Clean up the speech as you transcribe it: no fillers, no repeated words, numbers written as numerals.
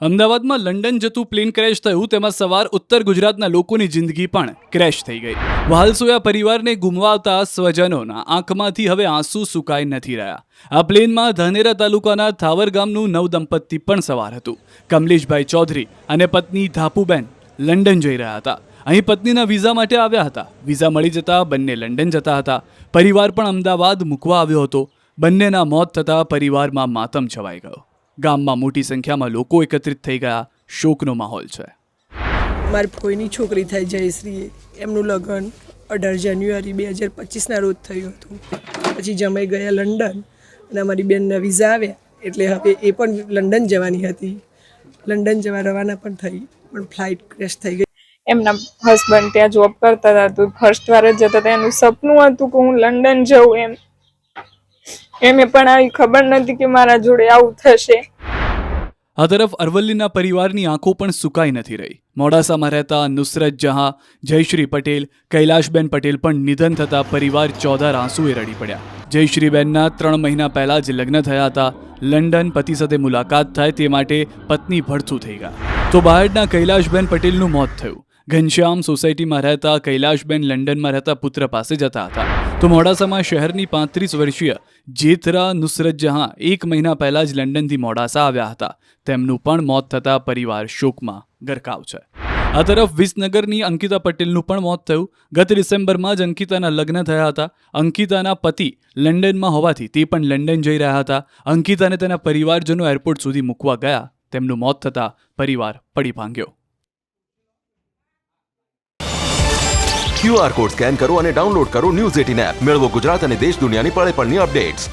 અમદાવાદમાં લંડન જતું plane crash થયું, તેમાં સવાર ઉત્તર ગુજરાતના લોકોની જિંદગી પણ ક્રેશ થઈ ગઈ. વહાલસોયા પરિવારને ગુમાવતા સ્વજનોના આંખમાંથી હવે આંસુ સુકાઈ નથી રહ્યા. આ પ્લેનમાં ધાનેરા તાલુકાના થાવર ગામનું નવદંપતિ પણ સવાર હતું. કમલેશભાઈ ચૌધરી અને પત્ની ધાપુબેન લંડન જઈ રહ્યા હતા. અહીં પત્નીના વિઝા માટે આવ્યા હતા. વિઝા મળી જતા બંને લંડન જતા હતા. પરિવાર પણ અમદાવાદ મૂકવા આવ્યો હતો. બંનેના મોત થતાં પરિવારમાં માતમ છવાઈ ગયો. ગામમાં મોટી સંખ્યામાં લોકો એકત્રિત થઈ ગયા. શોકનો માહોલ છે. મારી ફોઈની છોકરી થાય જયશ્રી, એમનું લગ્ન 18 જાન્યુઆરી 2025ના રોજ થયું હતું. પછી જમાઈ ગયા લંડન અને અમારી બેનના વિઝા આવ્યા એટલે હવે એ પણ લંડન જવાની હતી. લંડન જવા રવાના પણ થઈ, પણ ફ્લાઇટ ક્રેશ થઈ ગઈ. એમના હસબન્ડ ત્યાં જોબ કરતા હતા, તો ફર્સ્ટ વાર જ જતા હતા. એનું સપનું હતું કે હું લંડન જઉં. એમને પણ આવી ખબર નથી કે મારા જોડે આવું થશે. આ તરફ અરવલ્લીના પરિવારની આંખો પણ સુકાઈ નથી રહી. મોડાસામાં રહેતા નુસરત જહાં, જયશ્રી પટેલ, કૈલાશબેન પટેલ પણ નિધન થતાં પરિવાર ચોધાર આંસુએ રડી પડ્યા. જયશ્રીબેનના 3 મહિના પહેલા જ લગ્ન થયા હતા. લંડન પતિ સાથે મુલાકાત થાય તે માટે પત્ની ભડથું થઈ ગયા. તો બહારના કૈલાશબેન પટેલનું મોત થયું. ઘનશ્યામ સોસાયટીમાં રહેતા કૈલાશબેન લંડનમાં રહેતા પુત્ર પાસે જતા હતા. તો મોડાસામાં શહેરની 35 વર્ષીય જેથરા નુસરત જહાં 1 મહિના પહેલા જ લંડનથી મોડાસા આવ્યા હતા. તેમનું પણ મોત થતાં પરિવાર શોકમાં ગરકાવ છે. આ તરફ વિસનગરની અંકિતા પટેલનું પણ મોત થયું. ગત ડિસેમ્બરમાં જ અંકિતાના લગ્ન થયા હતા. અંકિતાના પતિ લંડનમાં હોવાથી તે પણ લંડન જઈ રહ્યા હતા. અંકિતાને તેના પરિવારજનો એરપોર્ટ સુધી મૂકવા ગયા. તેમનું મોત થતાં પરિવાર પડી ભાંગ્યો. QR કોડ સ્કેન કરો અને ડાઉનલોડ કરો ન્યૂઝ 18 એપ. મેળવો ગુજરાત અને દેશ દુનિયાની પળે પળની અપડેટ્સ.